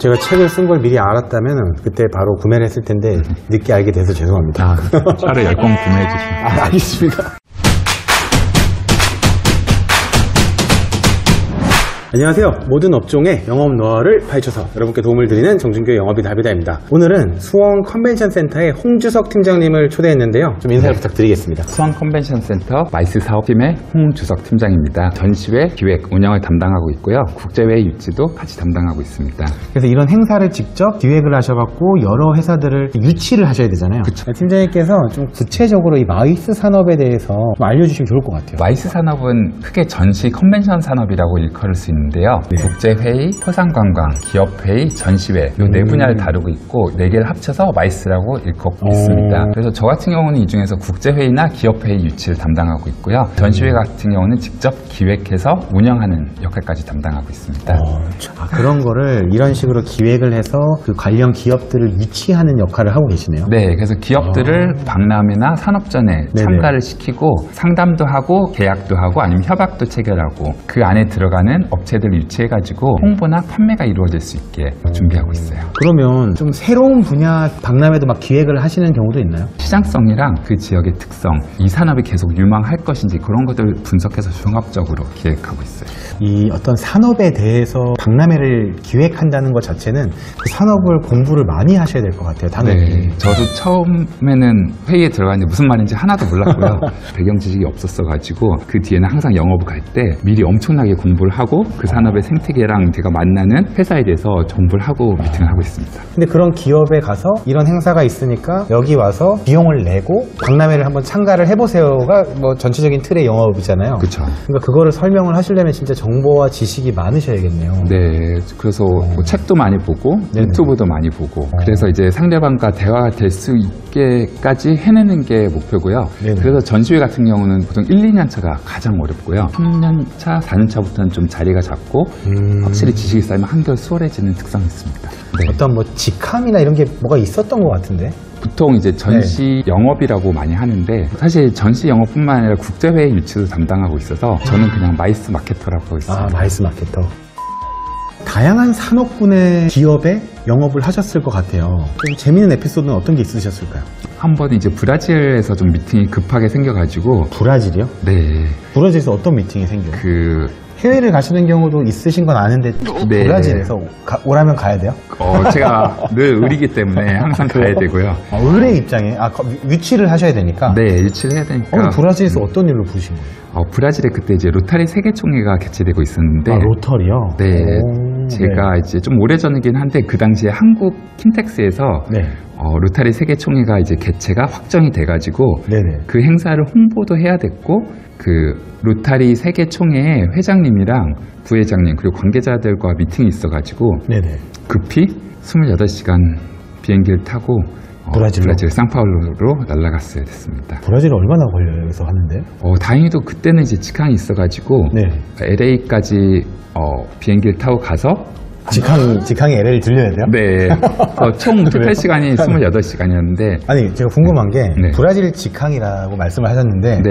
제가 책을 쓴 걸 미리 알았다면 그때 바로 구매를 했을 텐데 늦게 알게 돼서 죄송합니다. 차를 10권 구매해 주시면. 알겠습니다. 안녕하세요. 모든 업종의 영업 노하우를 파헤쳐서 여러분께 도움을 드리는 정준규의 영업이 답이다입니다. 오늘은 수원 컨벤션 센터의 홍주석 팀장님을 초대했는데요. 좀 인사를 부탁드리겠습니다. 수원 컨벤션 센터 마이스 사업팀의 홍주석 팀장입니다. 전시회 기획 운영을 담당하고 있고요. 국제회의 유치도 같이 담당하고 있습니다. 그래서 이런 행사를 직접 기획을 하셔갖고 여러 회사들을 유치를 하셔야 되잖아요. 그쵸. 팀장님께서 좀 구체적으로 이 마이스 산업에 대해서 좀 알려주시면 좋을 것 같아요. 마이스 산업은 크게 전시 컨벤션 산업이라고 일컬을 수 있는데요. 국제회의, 토상관광, 기업회의, 전시회 이 네 분야를 다루고 있고 네 개를 합쳐서 마이스라고 일컫고 있습니다. 그래서 저 같은 경우는 이 중에서 국제회의나 기업회의 유치를 담당하고 있고요. 전시회 같은 경우는 직접 기획해서 운영하는 역할까지 담당하고 있습니다. 그런 거를 이런 식으로 기획을 해서 그 관련 기업들을 유치하는 역할을 하고 계시네요. 네, 그래서 기업들을 박람회나 산업전에 참가를 시키고 상담도 하고 계약도 하고 아니면 협약도 체결하고 그 안에 들어가는 업체들을 유치해가지고 홍보나 판매가 이루어질 수 있게 준비하고 있어요. 그러면 좀 새로운 분야 박람회도 막 기획을 하시는 경우도 있나요? 시장성이랑 그 지역의 특성, 이 산업이 계속 유망할 것인지 그런 것들을 분석해서 종합적으로 기획하고 있어요. 이 어떤 산업에 대해서 박람회를 기획한다는 것 자체는 그 산업을 공부를 많이 하셔야 될 것 같아요. 당연히. 네, 저도 처음에는 회의에 들어갔는데 무슨 말인지 하나도 몰랐고요. 배경 지식이 없었어가지고 그 뒤에는 항상 영업을 갈 때 미리 엄청나게 공부를 하고 그 산업의 생태계랑 제가 만나는 회사에 대해서 정보를 하고 미팅을 하고 있습니다. 근데 그런 기업에 가서 이런 행사가 있으니까 여기 와서 비용을 내고 박람회를 한번 참가를 해보세요가 뭐 전체적인 틀의 영업이잖아요. 그렇죠. 그러니까 그거를 설명을 하시려면 진짜 정보와 지식이 많으셔야겠네요. 네, 그래서 뭐 책도 많이 보고 유튜브도 많이 보고 그래서 이제 상대방과 대화가 될 수 있게까지 해내는 게 목표고요. 그래서 전시회 같은 경우는 보통 1, 2년 차가 가장 어렵고요. 3년 차, 4년 차부터는 좀 자리가 잡고 확실히 지식이 쌓이면 한결 수월해지는 특성이 있습니다. 네. 어떤 뭐 직함이나 이런 게 뭐가 있었던 것 같은데? 보통 이제 전시 영업이라고 많이 하는데 사실 전시 영업뿐만 아니라 국제회의 유치도 담당하고 있어서 저는 그냥 마이스 마케터라고 하고 있습니다. 마이스 마케터. 다양한 산업군의 기업에 영업을 하셨을 것 같아요. 좀 재미있는 에피소드는 어떤 게 있으셨을까요? 한 번 이제 브라질에서 좀 미팅이 급하게 생겨가지고. 브라질이요? 네. 브라질에서 어떤 미팅이 생겨요? 해외를 가시는 경우도 있으신 건 아는데 네. 브라질에서 오라면 가야 돼요? 제가 늘 을이기 때문에 항상 가야 되고요. 을의 입장에 유치를 하셔야 되니까. 네, 유치를 해야 되니까. 브라질에서 어떤 일로 부르신 거예요? 브라질에 그때 이제 로타리 세계총회가 개최되고 있었는데. 로터리요? 네. 제가 이제 좀 오래전이긴 한데 그 당시에 한국 킨텍스에서 로타리 세계총회가 이제 개최가 확정이 돼가지고 그 행사를 홍보도 해야 됐고 그 로타리 세계총회의 회장님이랑 부회장님 그리고 관계자들과 미팅이 있어가지고 급히 28시간 비행기를 타고 브라질 상파울루로 날아갔어야 됐습니다. 브라질 얼마나 걸려요? 여기서 하는데? 다행히도 그때는 이제 직항이 있어가지고 LA까지 비행기를 타고 가서 직항이 LA를 들려야 돼요? 네. 총 토탈 시간이 28시간이었는데. 아니, 제가 궁금한 게, 브라질 직항이라고 말씀을 하셨는데,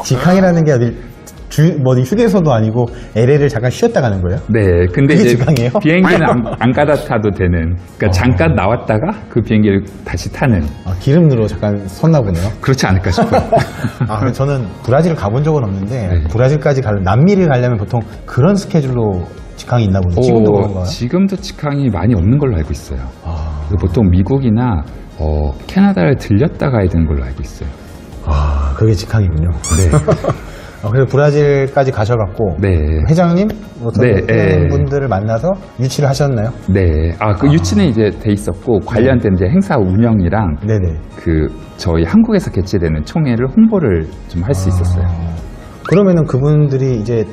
직항이라는 게 어디, 휴게소도 아니고, LA를 잠깐 쉬었다 가는 거예요? 네. 근데 이제 직항이에요? 비행기는 안 갈아타도 되는. 그러니까 잠깐 나왔다가 그 비행기를 다시 타는. 기름으로 잠깐 섰나 보네요? 그렇지 않을까 싶어요. 저는 브라질을 가본 적은 없는데, 브라질까지 남미를 가려면 보통 그런 스케줄로 직항이 있나 보네요. 지금도 그런가요? 지금도 직항이 많이 없는 걸로 알고 있어요. 보통 미국이나 캐나다를 들렸다 가야 되는 걸로 알고 있어요. 그게 직항이군요. 네. 그래서 브라질까지 가셔갖고 회장님, 분들을 만나서 유치를 하셨나요? 네. 그 유치는 이제 돼 있었고 관련된 이제 행사 운영이랑 저희 한국에서 개최되는 총회를 홍보를 좀 할 수 있었어요. 그러면은 그분들이 이제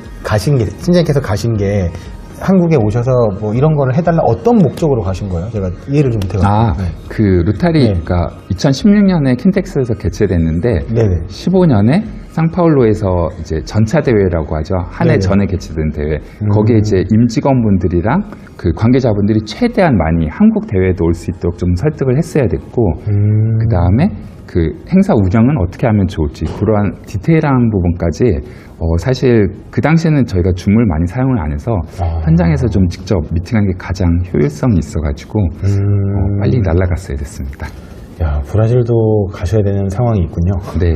팀장님께서 가신 게 한국에 오셔서 뭐 이런 거를 해달라 어떤 목적으로 가신 거예요? 제가 이해를 좀 못해가지고. 그 로타리가 2016년에 킨텍스에서 개최됐는데 15년에 상파울루에서 이제 전차 대회라고 하죠. 한 해 네네. 전에 개최된 대회. 거기에 이제 임직원분들이랑 그 관계자분들이 최대한 많이 한국 대회에도 올 수 있도록 좀 설득을 했어야 됐고, 그 다음에 그 행사 운영은 어떻게 하면 좋을지 그러한 디테일한 부분까지 사실 그 당시에는 저희가 줌을 많이 사용을 안 해서 현장에서 좀 직접 미팅하는 게 가장 효율성이 있어가지고 빨리 날아갔어야 됐습니다. 야, 브라질도 가셔야 되는 상황이 있군요. 네.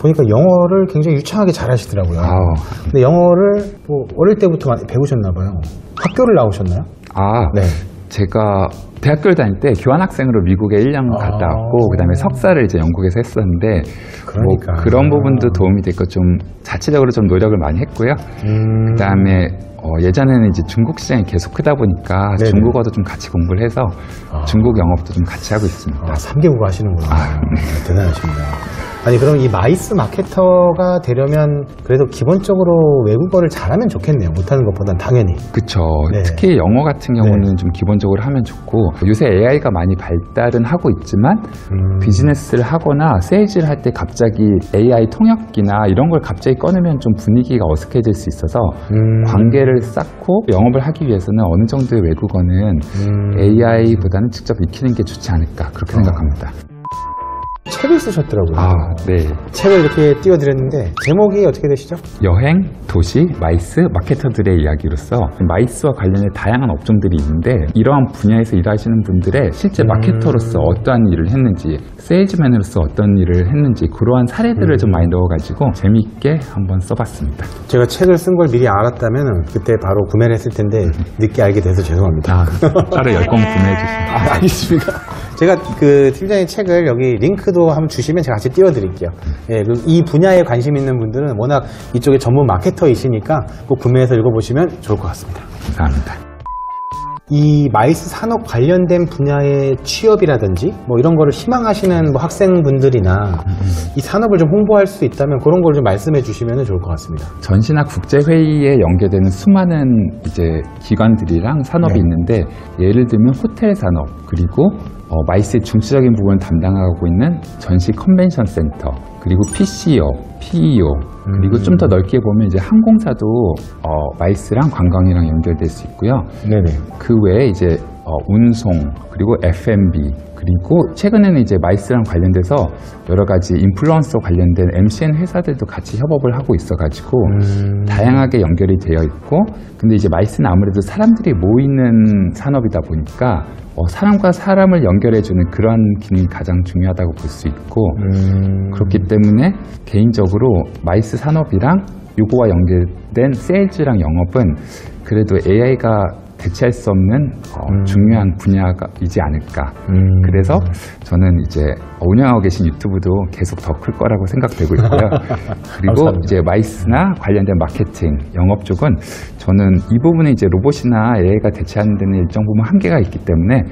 보니까 영어를 굉장히 유창하게 잘하시더라고요. 근데 영어를 뭐 어릴 때부터 많이 배우셨나 봐요. 학교를 나오셨나요? 네. 제가 대학교를 다닐 때 교환학생으로 미국에 1년 갔다 왔고, 그 다음에 석사를 이제 영국에서 했었는데, 그러니까. 뭐 그런 부분도 도움이 됐고, 좀 자체적으로 좀 노력을 많이 했고요. 그 다음에 예전에는 이제 중국 시장이 계속 크다 보니까 네네. 중국어도 좀 같이 공부를 해서 중국 영업도 좀 같이 하고 있습니다. 3개국 하시는구나. 대단하십니다. 아니, 그럼 이 마이스 마케터가 되려면 그래도 기본적으로 외국어를 잘하면 좋겠네요. 못하는 것보단 당연히. 그쵸. 네. 특히 영어 같은 경우는 좀 기본적으로 하면 좋고, 요새 AI가 많이 발달은 하고 있지만 비즈니스를 하거나 세일즈를 할 때 갑자기 AI 통역기나 이런 걸 갑자기 꺼내면 좀 분위기가 어색해질 수 있어서 관계를 쌓고 영업을 하기 위해서는 어느 정도의 외국어는 AI보다는 직접 익히는 게 좋지 않을까 그렇게 생각합니다. 책을 쓰셨더라고요. 네. 책을 이렇게 띄워드렸는데 제목이 어떻게 되시죠? 여행, 도시, 마이스, 마케터들의 이야기로서 마이스와 관련된 다양한 업종들이 있는데, 이러한 분야에서 일하시는 분들의 실제 마케터로서 어떠한 일을 했는지, 세일즈맨으로서 어떤 일을 했는지 그러한 사례들을 좀 많이 넣어가지고 재미있게 한번 써봤습니다. 제가 책을 쓴 걸 미리 알았다면 그때 바로 구매를 했을 텐데 늦게 알게 돼서 죄송합니다. 따로 10권 구매해 주시면. 알겠습니다. 제가 그 팀장의 책을 여기 링크도 한번 주시면 제가 같이 띄워드릴게요. 예, 이 분야에 관심 있는 분들은 워낙 이쪽에 전문 마케터이시니까 꼭 구매해서 읽어보시면 좋을 것 같습니다. 감사합니다. 이 마이스 산업 관련된 분야의 취업이라든지 뭐 이런 거를 희망하시는 뭐 학생분들이나 이 산업을 좀 홍보할 수 있다면 그런 걸 좀 말씀해 주시면 좋을 것 같습니다. 전시나 국제회의에 연계되는 수많은 이제 기관들이랑 산업이 네. 있는데, 예를 들면 호텔 산업, 그리고 마이스의 중추적인 부분을 담당하고 있는 전시 컨벤션 센터, 그리고 PCO, PEO, 그리고 좀 더 넓게 보면 이제 항공사도 마이스랑 관광이랑 연결될 수 있고요. 네네. 그 외에 이제 운송, 그리고 F&B, 그리고 최근에는 이제 마이스랑 관련돼서 여러 가지 인플루언서 관련된 MCN 회사들도 같이 협업을 하고 있어가지고 다양하게 연결이 되어 있고, 근데 이제 마이스는 아무래도 사람들이 모이는 산업이다 보니까 사람과 사람을 연결해주는 그런 기능이 가장 중요하다고 볼 수 있고, 그렇기 때문에 개인적으로 마이스 산업이랑 요거와 연결된 세일즈랑 영업은 그래도 AI가 대체할 수 없는 중요한 분야이지 않을까. 그래서 저는 이제 운영하고 계신 유튜브도 계속 더 클 거라고 생각되고 있고요. 그리고 감사합니다. 이제 마이스나 관련된 마케팅, 영업 쪽은 저는 이 부분에 이제 로봇이나 AI가 대체하는 데는 일정 부분 한계가 있기 때문에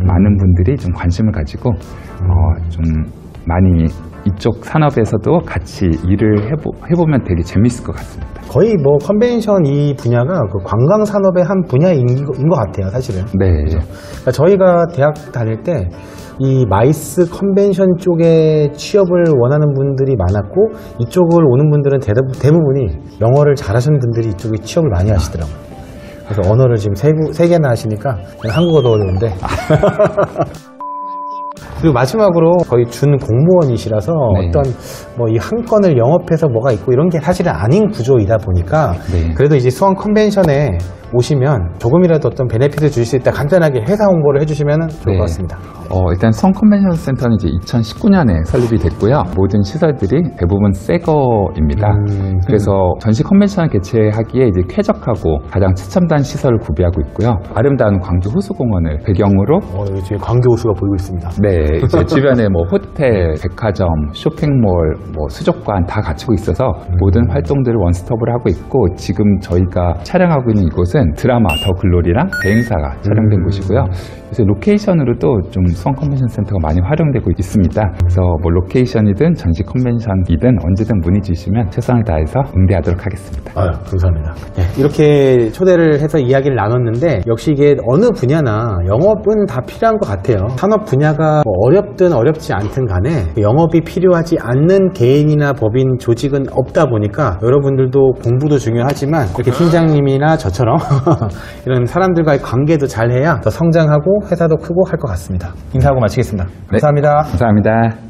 많은 분들이 좀 관심을 가지고 좀 많이 이쪽 산업에서도 같이 일을 해보면 되게 재밌을 것 같습니다. 거의 뭐 컨벤션 이 분야가 그 관광 산업의 한 분야인 것 같아요, 사실은. 네. 그러니까 저희가 대학 다닐 때 이 마이스 컨벤션 쪽에 취업을 원하는 분들이 많았고, 이쪽을 오는 분들은 대부분이 영어를 잘하시는 분들이 이쪽에 취업을 많이 하시더라고요. 그래서 언어를 지금 세 개나 하시니까 한국어도 어려운데. 그리고 마지막으로 거의 준 공무원이시라서 네. 어떤 뭐 이 한 건을 영업해서 뭐가 있고 이런 게 사실은 아닌 구조이다 보니까 네. 그래도 이제 수원 컨벤션에 오시면 조금이라도 어떤 베네핏을 주실 수 있다 간단하게 회사 홍보를 해주시면 좋을 네. 것 같습니다. 일단 수원 컨벤션 센터는 이제 2019년에 설립이 됐고요. 모든 시설들이 대부분 새 거입니다. 그래서 전시 컨벤션을 개최하기에 이제 쾌적하고 가장 최첨단 시설을 구비하고 있고요. 아름다운 광주 호수공원을 배경으로 여기 뒤에 광교호수가 보이고 있습니다. 네, 이제 주변에 뭐 호텔, 백화점, 쇼핑몰, 뭐 수족관 다 갖추고 있어서 모든 활동들을 원스톱으로 하고 있고, 지금 저희가 촬영하고 있는 이곳은 곳은 드라마 더 글로리랑 대행사가 촬영된 곳이고요. 그래서 로케이션으로도 좀 수원 컨벤션 센터가 많이 활용되고 있습니다. 그래서 뭐 로케이션이든 전시 컨벤션이든 언제든 문의 주시면 최선을 다해서 응대하도록 하겠습니다. 감사합니다. 네, 이렇게 초대를 해서 이야기를 나눴는데 역시 이게 어느 분야나 영업은 다 필요한 것 같아요. 산업 분야가 뭐 어렵든 어렵지 않든 간에 영업이 필요하지 않는 개인이나 법인 조직은 없다 보니까 여러분들도 공부도 중요하지만 이렇게 팀장님이나 저처럼 이런 사람들과의 관계도 잘 해야 더 성장하고 회사도 크고 할 것 같습니다. 인사하고 마치겠습니다. 감사합니다. 네, 감사합니다.